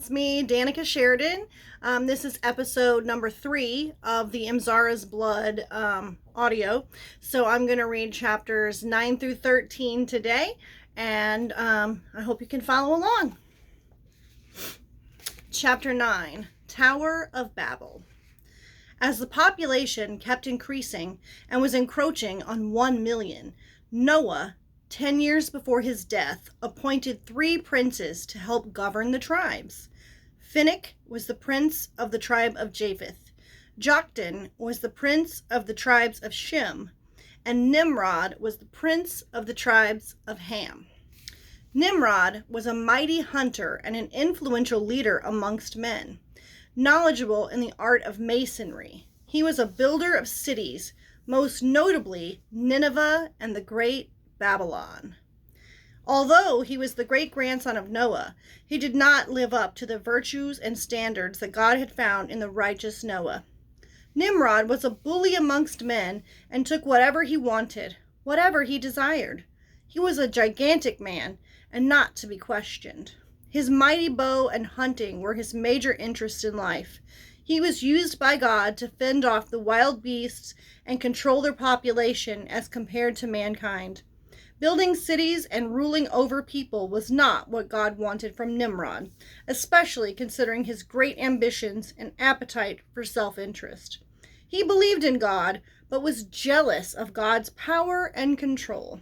It's me, Danica Sheridan. This is episode number 3 of the Emzara's Blood audio. So I'm going to read chapters 9 through 13 today, and I hope you can follow along. Chapter 9, Tower of Babel. As the population kept increasing and was encroaching on 1 million, Noah, 10 years before his death, appointed 3 princes to help govern the tribes. Enoch was the prince of the tribe of Japheth. Joktan was the prince of the tribes of Shem. And Nimrod was the prince of the tribes of Ham. Nimrod was a mighty hunter and an influential leader amongst men, knowledgeable in the art of masonry. He was a builder of cities, most notably Nineveh and the great Babylon. Although he was the great-grandson of Noah, he did not live up to the virtues and standards that God had found in the righteous Noah. Nimrod was a bully amongst men and took whatever he wanted, whatever he desired. He was a gigantic man and not to be questioned. His mighty bow and hunting were his major interests in life. He was used by God to fend off the wild beasts and control their population as compared to mankind. Building cities and ruling over people was not what God wanted from Nimrod, especially considering his great ambitions and appetite for self-interest. He believed in God, but was jealous of God's power and control.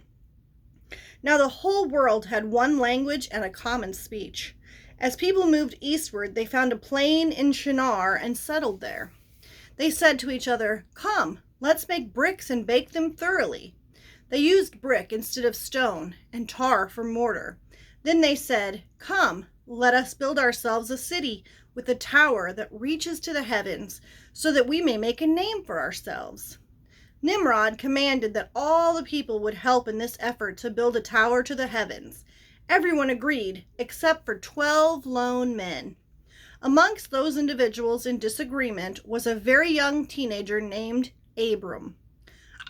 Now the whole world had one language and a common speech. As people moved eastward, they found a plain in Shinar and settled there. They said to each other, "Come, let's make bricks and bake them thoroughly." They used brick instead of stone and tar for mortar. Then they said, "Come, let us build ourselves a city with a tower that reaches to the heavens, so that we may make a name for ourselves." Nimrod commanded that all the people would help in this effort to build a tower to the heavens. Everyone agreed, except for 12 lone men. Amongst those individuals in disagreement was a very young teenager named Abram.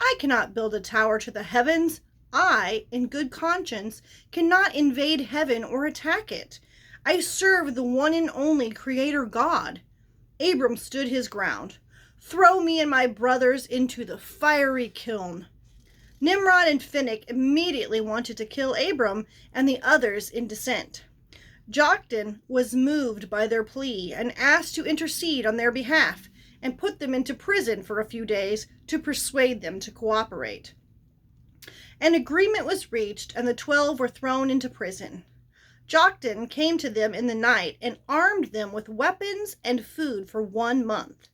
"I cannot build a tower to the heavens. I, in good conscience, cannot invade heaven or attack it. I serve the one and only Creator God." Abram stood his ground. "Throw me and my brothers into the fiery kiln." Nimrod and Enoch immediately wanted to kill Abram and the others in dissent. Joktan was moved by their plea and asked to intercede on their behalf and put them into prison for a few days to persuade them to cooperate. An agreement was reached and the 12 were thrown into prison. Joktan came to them in the night and armed them with weapons and food for 1 month.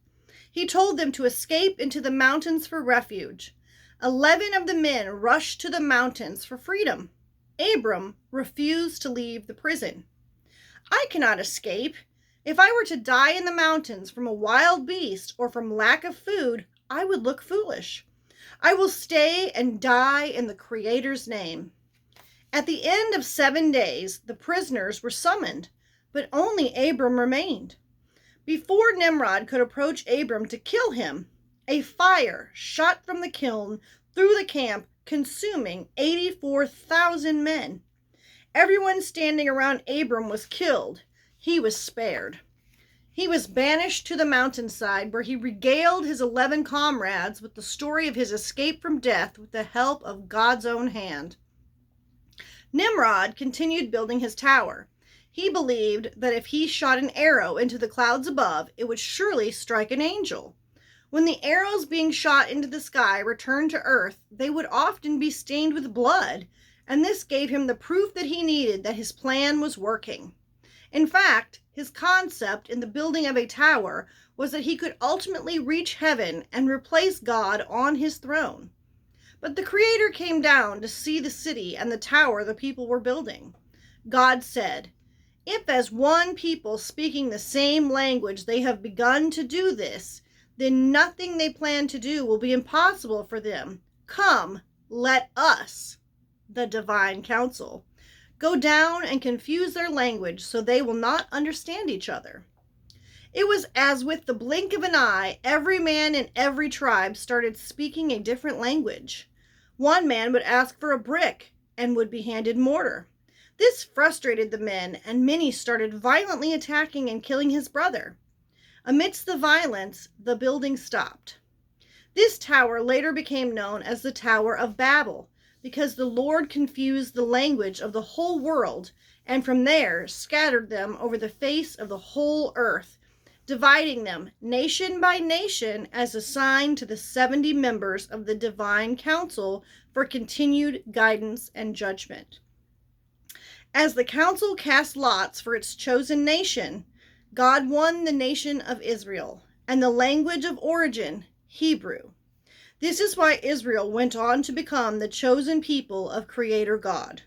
He told them to escape into the mountains for refuge. 11 of the men rushed to the mountains for freedom. Abram refused to leave the prison. "I cannot escape. If I were to die in the mountains from a wild beast or from lack of food, I would look foolish. I will stay and die in the Creator's name." At the end of 7 days, the prisoners were summoned, but only Abram remained. Before Nimrod could approach Abram to kill him, a fire shot from the kiln through the camp, consuming 84,000 men. Everyone standing around Abram was killed. He was spared. He was banished to the mountainside, where he regaled his 11 comrades with the story of his escape from death with the help of God's own hand. Nimrod continued building his tower. He believed that if he shot an arrow into the clouds above, it would surely strike an angel. When the arrows being shot into the sky returned to earth, they would often be stained with blood, and this gave him the proof that he needed that his plan was working. In fact, his concept in the building of a tower was that he could ultimately reach heaven and replace God on his throne. But the Creator came down to see the city and the tower the people were building. God said, "If as one people speaking the same language they have begun to do this, then nothing they plan to do will be impossible for them. Come, let us," the divine council, "go down and confuse their language so they will not understand each other." It was as with the blink of an eye, every man in every tribe started speaking a different language. One man would ask for a brick and would be handed mortar. This frustrated the men, and many started violently attacking and killing his brother. Amidst the violence, the building stopped. This tower later became known as the Tower of Babel, because the Lord confused the language of the whole world, and from there scattered them over the face of the whole earth, dividing them nation by nation as a sign to the 70 members of the divine council for continued guidance and judgment. As the council cast lots for its chosen nation, God won the nation of Israel, and the language of origin, Hebrew. This is why Israel went on to become the chosen people of Creator God.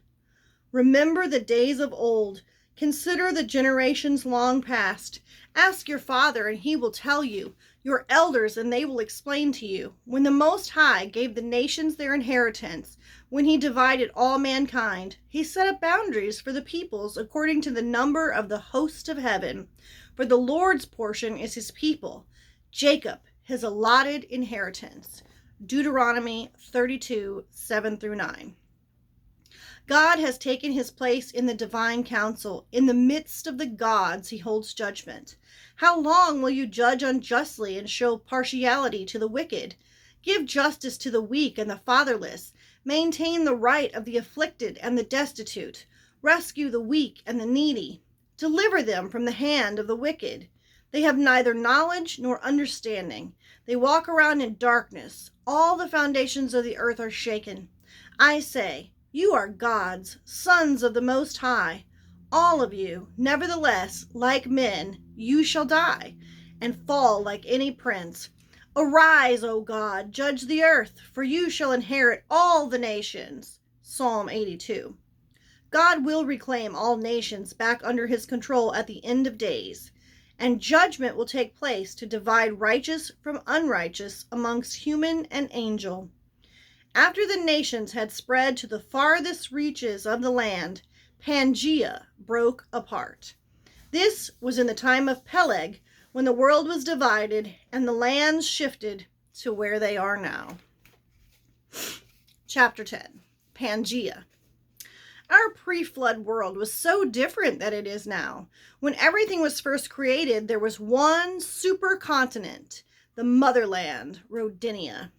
Remember the days of old. Consider the generations long past. Ask your father, and he will tell you, your elders, and they will explain to you. When the Most High gave the nations their inheritance, when he divided all mankind, he set up boundaries for the peoples according to the number of the host of heaven. For the Lord's portion is his people, Jacob, his allotted inheritance. Deuteronomy 32, 7-9. God has taken his place in the divine council. In the midst of the gods, he holds judgment. How long will you judge unjustly and show partiality to the wicked? Give justice to the weak and the fatherless. Maintain the right of the afflicted and the destitute. Rescue the weak and the needy. Deliver them from the hand of the wicked. They have neither knowledge nor understanding. They walk around in darkness. All the foundations of the earth are shaken. I say, you are gods, sons of the Most High. All of you, nevertheless, like men, you shall die, and fall like any prince. Arise, O God, judge the earth, for you shall inherit all the nations. Psalm 82. God will reclaim all nations back under his control at the end of days, and judgment will take place to divide righteous from unrighteous amongst human and angel. After the nations had spread to the farthest reaches of the land, Pangaea broke apart. This was in the time of Peleg, when the world was divided and the lands shifted to where they are now. Chapter 10. Pangaea. Our pre-flood world was so different than it is now. When everything was first created, there was one supercontinent, the motherland, Rodinia.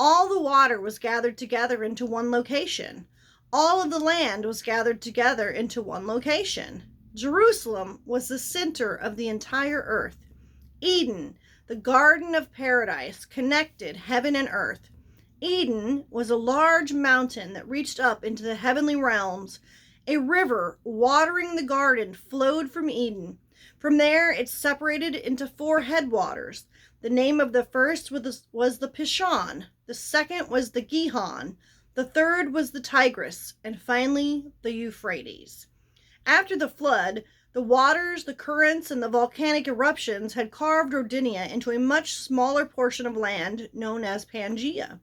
All the water was gathered together into one location. All of the land was gathered together into one location. Jerusalem was the center of the entire earth. Eden, the garden of paradise, connected heaven and earth. Eden was a large mountain that reached up into the heavenly realms. A river watering the garden flowed from Eden. From there, it separated into 4 headwaters. The name of the first was the Pishon, the second was the Gihon, the third was the Tigris, and finally the Euphrates. After the flood, the waters, the currents, and the volcanic eruptions had carved Rodinia into a much smaller portion of land known as Pangaea.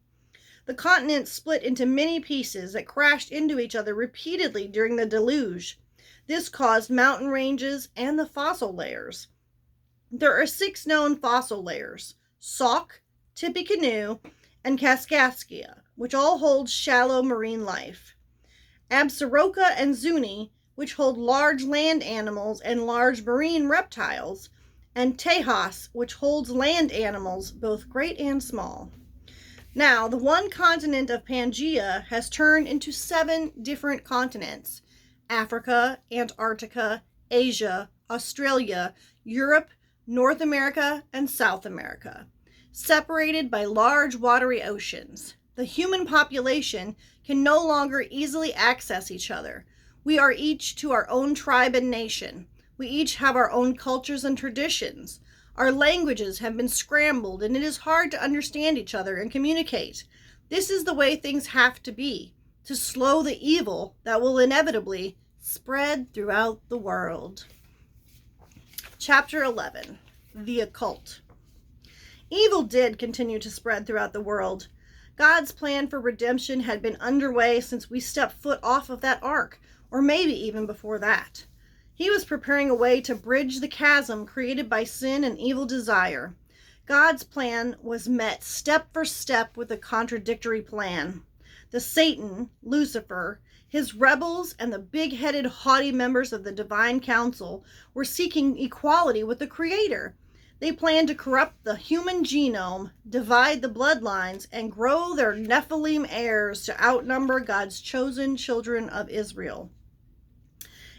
The continent split into many pieces that crashed into each other repeatedly during the deluge. This caused mountain ranges and the fossil layers. There are 6 known fossil layers: Sauk, Tippecanoe, and Kaskaskia, which all hold shallow marine life. Absaroka and Zuni, which hold large land animals and large marine reptiles, and Tejas, which holds land animals, both great and small. Now, the one continent of Pangaea has turned into 7 different continents: Africa, Antarctica, Asia, Australia, Europe, North America, and South America, separated by large watery oceans. The human population can no longer easily access each other. We are each to our own tribe and nation. We each have our own cultures and traditions. Our languages have been scrambled, and it is hard to understand each other and communicate. This is the way things have to be, to slow the evil that will inevitably spread throughout the world. Chapter 11. The Occult. Evil did continue to spread throughout the world. God's plan for redemption had been underway since we stepped foot off of that ark, or maybe even before that. He was preparing a way to bridge the chasm created by sin and evil desire. God's plan was met step for step with a contradictory plan. The Satan, Lucifer, His rebels and the big-headed, haughty members of the divine council were seeking equality with the Creator. They planned to corrupt the human genome, divide the bloodlines, and grow their Nephilim heirs to outnumber God's chosen children of Israel.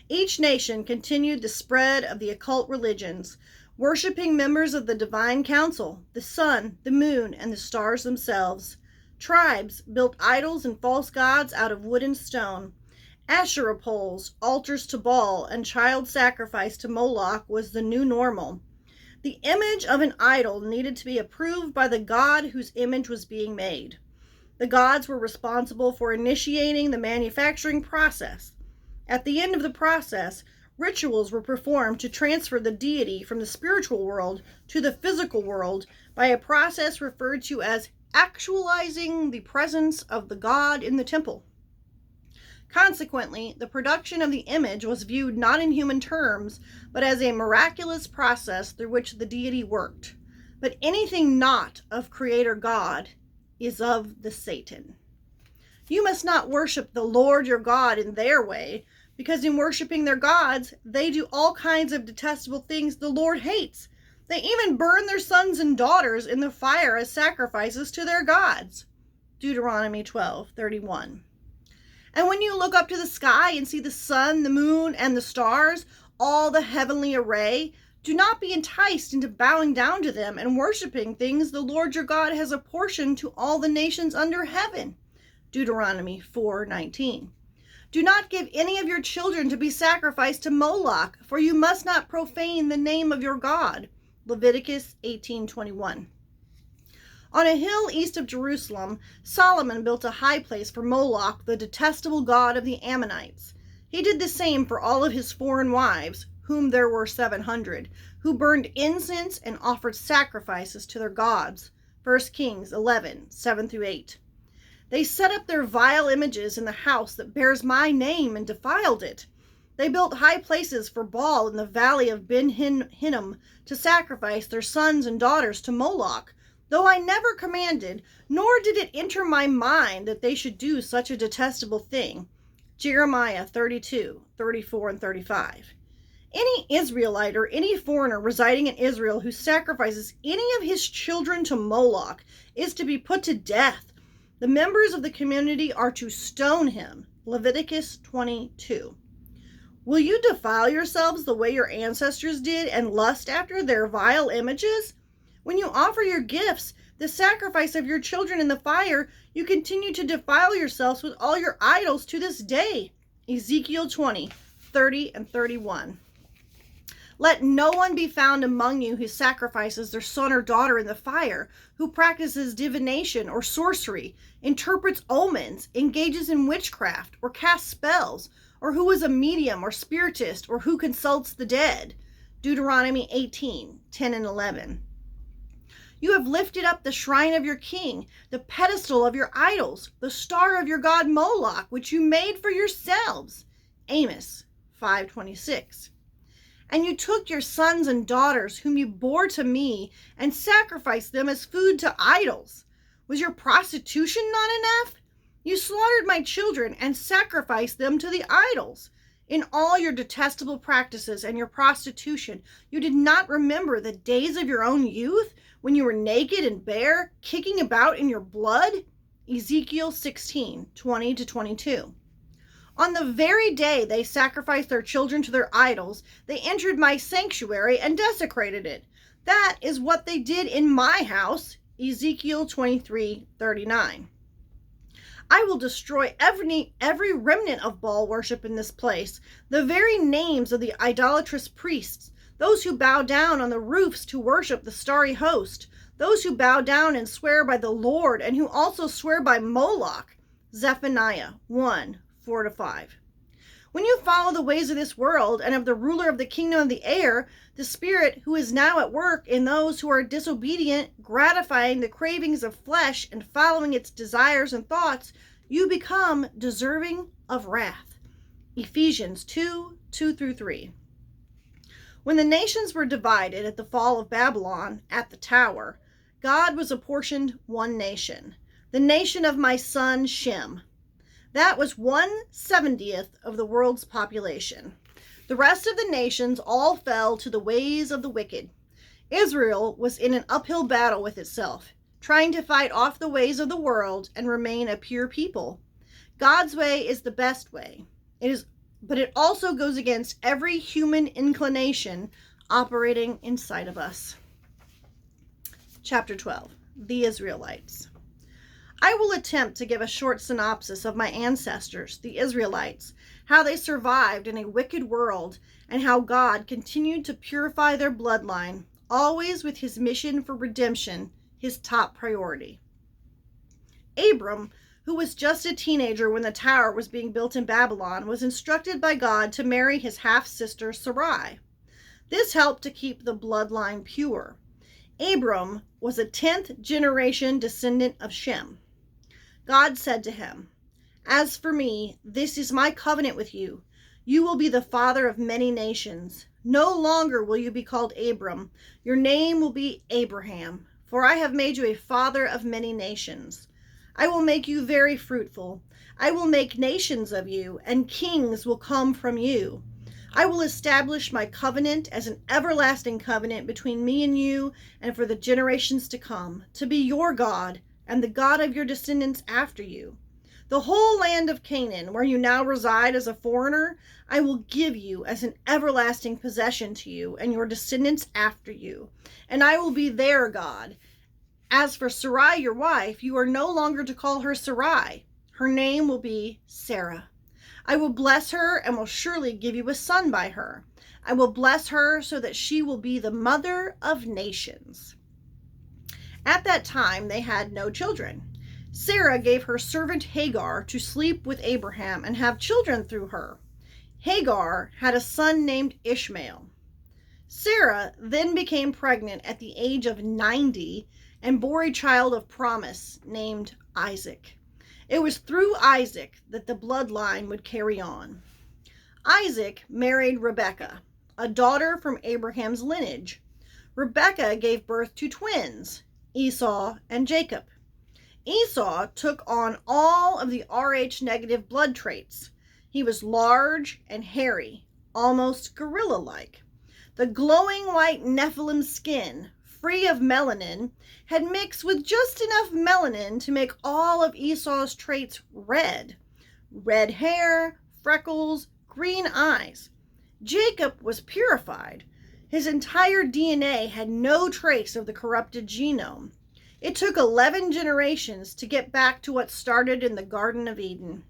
Each nation continued the spread of the occult religions, worshiping members of the divine council, the sun, the moon, and the stars themselves. Tribes built idols and false gods out of wood and stone. Asherah poles, altars to Baal, and child sacrifice to Moloch was the new normal. The image of an idol needed to be approved by the god whose image was being made. The gods were responsible for initiating the manufacturing process. At the end of the process, rituals were performed to transfer the deity from the spiritual world to the physical world by a process referred to as actualizing the presence of the god in the temple. Consequently, the production of the image was viewed not in human terms, but as a miraculous process through which the deity worked. But anything not of Creator God is of the Satan. You must not worship the Lord your God in their way, because in worshiping their gods, they do all kinds of detestable things the Lord hates. They even burn their sons and daughters in the fire as sacrifices to their gods. Deuteronomy 12:31. And when you look up to the sky and see the sun, the moon, and the stars, all the heavenly array, do not be enticed into bowing down to them and worshiping things the Lord your God has apportioned to all the nations under heaven. Deuteronomy 4:19. Do not give any of your children to be sacrificed to Moloch, for you must not profane the name of your God. Leviticus 18:21. On a hill east of Jerusalem, Solomon built a high place for Moloch, the detestable god of the Ammonites. He did the same for all of his foreign wives, whom there were 700, who burned incense and offered sacrifices to their gods. 1 Kings 11:7-8. They set up their vile images in the house that bears my name and defiled it. They built high places for Baal in the valley of Ben Hinnom to sacrifice their sons and daughters to Moloch, though I never commanded, nor did it enter my mind that they should do such a detestable thing. Jeremiah 32:34-35. Any Israelite or any foreigner residing in Israel who sacrifices any of his children to Moloch is to be put to death. The members of the community are to stone him. Leviticus 22. Will you defile yourselves the way your ancestors did and lust after their vile images? When you offer your gifts, the sacrifice of your children in the fire, you continue to defile yourselves with all your idols to this day. Ezekiel 20:30-31. Let no one be found among you who sacrifices their son or daughter in the fire, who practices divination or sorcery, interprets omens, engages in witchcraft, or casts spells, or who is a medium or spiritist, or who consults the dead. Deuteronomy 18:10-11. You have lifted up the shrine of your king, the pedestal of your idols, the star of your god Moloch, which you made for yourselves. Amos 5:26. And you took your sons and daughters, whom you bore to me, and sacrificed them as food to idols. Was your prostitution not enough? You slaughtered my children and sacrificed them to the idols. In all your detestable practices and your prostitution, you did not remember the days of your own youth, when you were naked and bare, kicking about in your blood? Ezekiel 16:20-22. On the very day they sacrificed their children to their idols, they entered my sanctuary and desecrated it. That is what they did in my house. Ezekiel 23:39. I will destroy every remnant of Baal worship in this place, the very names of the idolatrous priests, those who bow down on the roofs to worship the starry host, those who bow down and swear by the Lord, and who also swear by Moloch. Zephaniah 1:4-5. When you follow the ways of this world and of the ruler of the kingdom of the air, the spirit who is now at work in those who are disobedient, gratifying the cravings of flesh and following its desires and thoughts, you become deserving of wrath. Ephesians 2:2-3. When the nations were divided at the fall of Babylon at the tower, God was apportioned one nation, the nation of my son Shem. That was 1/70th of the world's population. The rest of the nations all fell to the ways of the wicked. Israel was in an uphill battle with itself, trying to fight off the ways of the world and remain a pure people. God's way is the best way. But it also goes against every human inclination operating inside of us. Chapter 12. The Israelites. I will attempt to give a short synopsis of my ancestors, the Israelites, how they survived in a wicked world, and how God continued to purify their bloodline, always with his mission for redemption, his top priority. Abram, who was just a teenager when the tower was being built in Babylon, was instructed by God to marry his half-sister Sarai. This helped to keep the bloodline pure. Abram was a 10th generation descendant of Shem. God said to him, "As for me, this is my covenant with you. You will be the father of many nations. No longer will you be called Abram. Your name will be Abraham, for I have made you a father of many nations. I will make you very fruitful. I will make nations of you, and kings will come from you. I will establish my covenant as an everlasting covenant between me and you and for the generations to come, to be your God and the God of your descendants after you. The whole land of Canaan, where you now reside as a foreigner, I will give you as an everlasting possession to you and your descendants after you, and I will be their God. As for Sarai, your wife, you are no longer to call her Sarai. Her name will be Sarah. I will bless her and will surely give you a son by her. I will bless her so that she will be the mother of nations." At that time, they had no children. Sarah gave her servant Hagar to sleep with Abraham and have children through her. Hagar had a son named Ishmael. Sarah then became pregnant at the age of 90 and bore a child of promise named Isaac. It was through Isaac that the bloodline would carry on. Isaac married Rebekah, a daughter from Abraham's lineage. Rebekah gave birth to twins, Esau and Jacob. Esau took on all of the Rh negative blood traits. He was large and hairy, almost gorilla-like. The glowing white Nephilim skin, free of melanin, had mixed with just enough melanin to make all of Esau's traits red. Red hair, freckles, green eyes. Jacob was purified. His entire DNA had no trace of the corrupted genome. It took 11 generations to get back to what started in the Garden of Eden.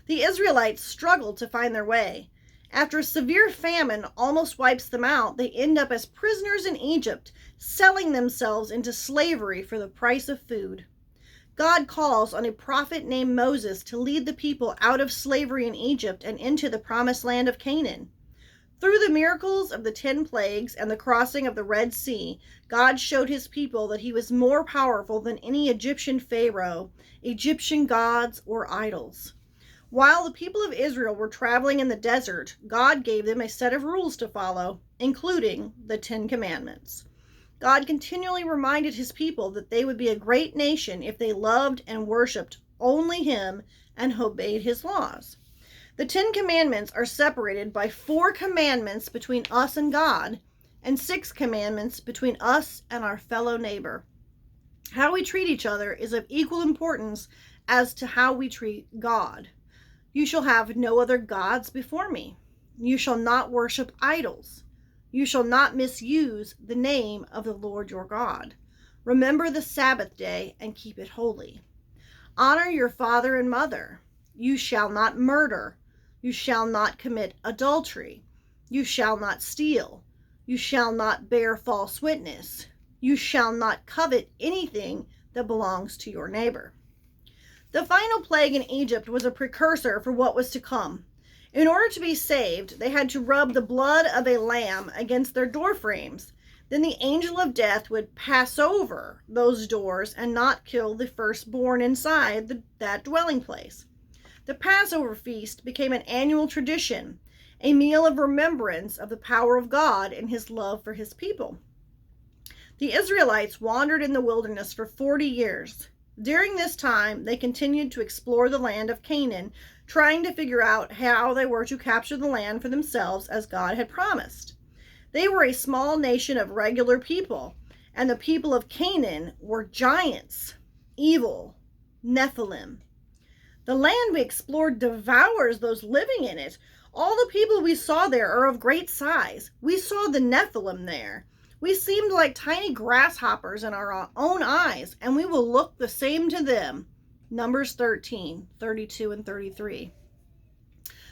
The Israelites struggled to find their way. After a severe famine almost wipes them out, they end up as prisoners in Egypt, selling themselves into slavery for the price of food. God calls on a prophet named Moses to lead the people out of slavery in Egypt and into the promised land of Canaan. Through the miracles of the 10 plagues and the crossing of the Red Sea, God showed his people that he was more powerful than any Egyptian pharaoh, Egyptian gods, or idols. While the people of Israel were traveling in the desert, God gave them a set of rules to follow, including the 10 Commandments. God continually reminded his people that they would be a great nation if they loved and worshiped only him and obeyed his laws. The 10 Commandments are separated by 4 commandments between us and God, and 6 commandments between us and our fellow neighbor. How we treat each other is of equal importance as to how we treat God. You shall have no other gods before me. You shall not worship idols. You shall not misuse the name of the Lord your God. Remember the Sabbath day and keep it holy. Honor your father and mother. You shall not murder. You shall not commit adultery. You shall not steal. You shall not bear false witness. You shall not covet anything that belongs to your neighbor. The final plague in Egypt was a precursor for what was to come. In order to be saved, they had to rub the blood of a lamb against their door frames. Then the angel of death would pass over those doors and not kill the firstborn inside that dwelling place. The Passover feast became an annual tradition, a meal of remembrance of the power of God and his love for his people. The Israelites wandered in the wilderness for 40 years. During this time, they continued to explore the land of Canaan, trying to figure out how they were to capture the land for themselves as God had promised. They were a small nation of regular people, and the people of Canaan were giants, evil, Nephilim. The land we explored devours those living in it. All the people we saw there are of great size. We saw the Nephilim there. We seemed like tiny grasshoppers in our own eyes, and we will look the same to them. Numbers 13, 32 and 33.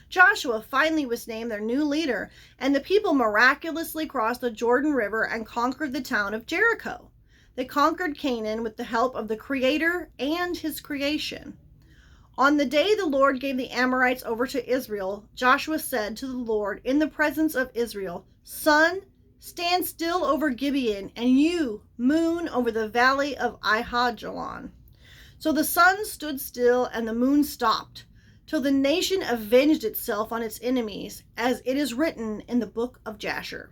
Joshua finally was named their new leader, and the people miraculously crossed the Jordan River and conquered the town of Jericho. They conquered Canaan with the help of the Creator and his creation. On the day the Lord gave the Amorites over to Israel, Joshua said to the Lord in the presence of Israel, "Sun, stand still over Gibeon, and you, moon, over the valley of Aijalon." So the sun stood still and the moon stopped, till the nation avenged itself on its enemies, as it is written in the book of Jasher.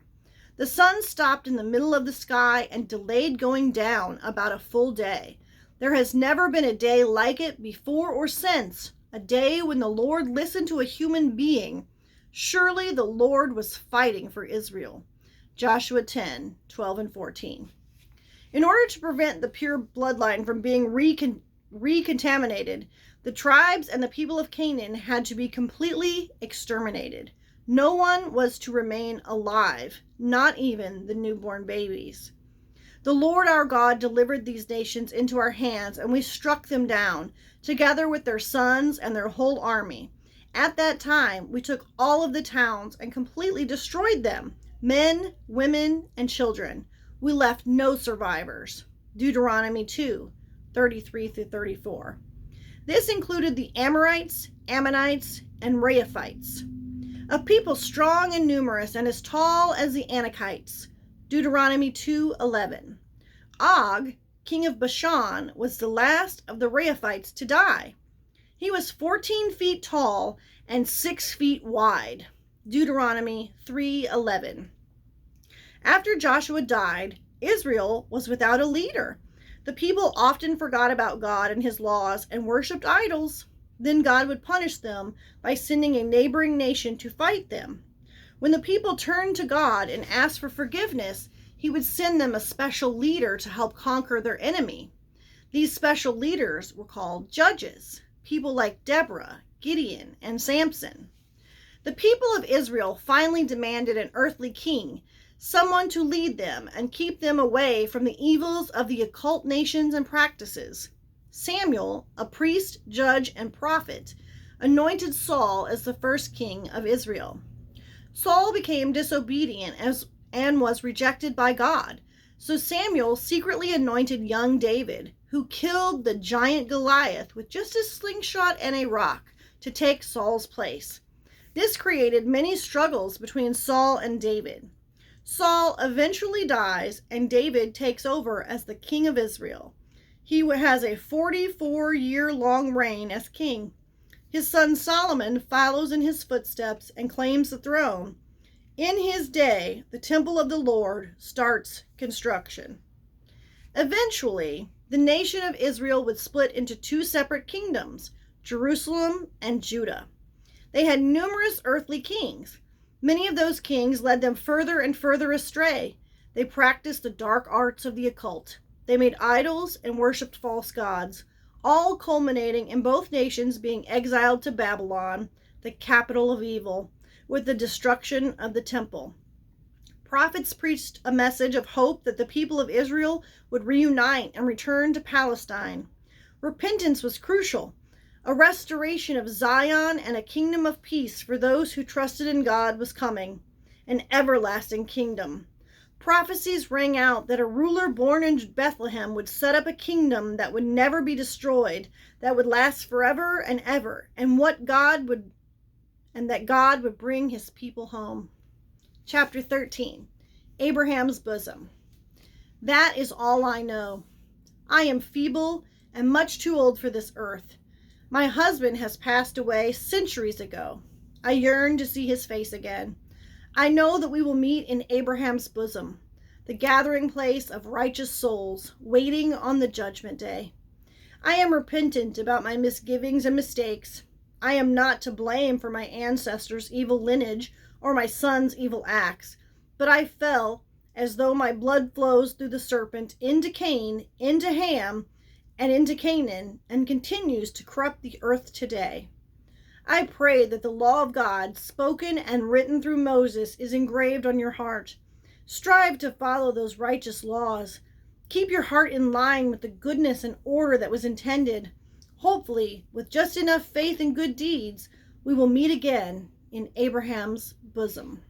The sun stopped in the middle of the sky and delayed going down about a full day. There has never been a day like it before or since, a day when the Lord listened to a human being. Surely the Lord was fighting for Israel. Joshua 10, 12 and 14. In order to prevent the pure bloodline from being recontaminated, the tribes and the people of Canaan had to be completely exterminated. No one was to remain alive, not even the newborn babies. The Lord our God delivered these nations into our hands, and we struck them down, together with their sons and their whole army. At that time, we took all of the towns and completely destroyed them, men, women, and children. We left no survivors. Deuteronomy 2, 33 through 34. This included the Amorites, Ammonites, and Reaphites, a people strong and numerous and as tall as the Anakites. Deuteronomy 2:11. Og, king of Bashan, was the last of the Reaphites to die. He was 14 feet tall and 6 feet wide. Deuteronomy 3:11. After Joshua died, Israel was without a leader. The people often forgot about God and his laws and worshipped idols. Then God would punish them by sending a neighboring nation to fight them. When the people turned to God and asked for forgiveness, he would send them a special leader to help conquer their enemy. These special leaders were called judges, people like Deborah, Gideon, and Samson. The people of Israel finally demanded an earthly king, someone to lead them and keep them away from the evils of the occult nations and practices. Samuel, a priest, judge, and prophet, anointed Saul as the first king of Israel. Saul became disobedient and was rejected by God. So Samuel secretly anointed young David, who killed the giant Goliath with just a slingshot and a rock to take Saul's place. This created many struggles between Saul and David. Saul eventually dies, and David takes over as the king of Israel. He has a 44-year-long reign as king. His son Solomon follows in his footsteps and claims the throne. In his day, the temple of the Lord starts construction. Eventually, the nation of Israel would split into two separate kingdoms, Jerusalem and Judah. They had numerous earthly kings. Many of those kings led them further and further astray. They practiced the dark arts of the occult. They made idols and worshipped false gods, all culminating in both nations being exiled to Babylon, the capital of evil, with the destruction of the temple. Prophets preached a message of hope that the people of Israel would reunite and return to Palestine. Repentance was crucial. A restoration of Zion and a kingdom of peace for those who trusted in God was coming, an everlasting kingdom. Prophecies rang out that a ruler born in Bethlehem would set up a kingdom that would never be destroyed, that would last forever and ever, and that God would bring his people home. Chapter 13, Abraham's bosom. That is all I know. I am feeble and much too old for this earth. My husband has passed away centuries ago. I yearn to see his face again. I know that we will meet in Abraham's bosom, the gathering place of righteous souls, waiting on the judgment day. I am repentant about my misgivings and mistakes. I am not to blame for my ancestors' evil lineage or my son's evil acts, but I fell as though my blood flows through the serpent into Cain, into Ham, and into Canaan, and continues to corrupt the earth today. I pray that the law of God, spoken and written through Moses, is engraved on your heart. Strive to follow those righteous laws. Keep your heart in line with the goodness and order that was intended. Hopefully, with just enough faith and good deeds, we will meet again in Abraham's bosom.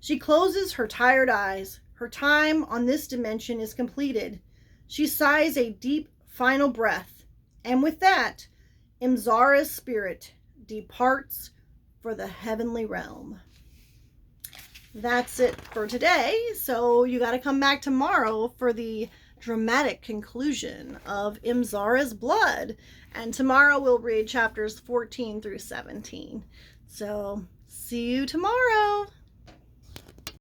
She closes her tired eyes. Her time on this dimension is completed. She sighs a deep final breath, and with that, Emzara's spirit departs for the heavenly realm. That's it for today. So you got to come back tomorrow for the dramatic conclusion of Emzara's blood. And tomorrow we'll read chapters 14 through 17. So see you tomorrow.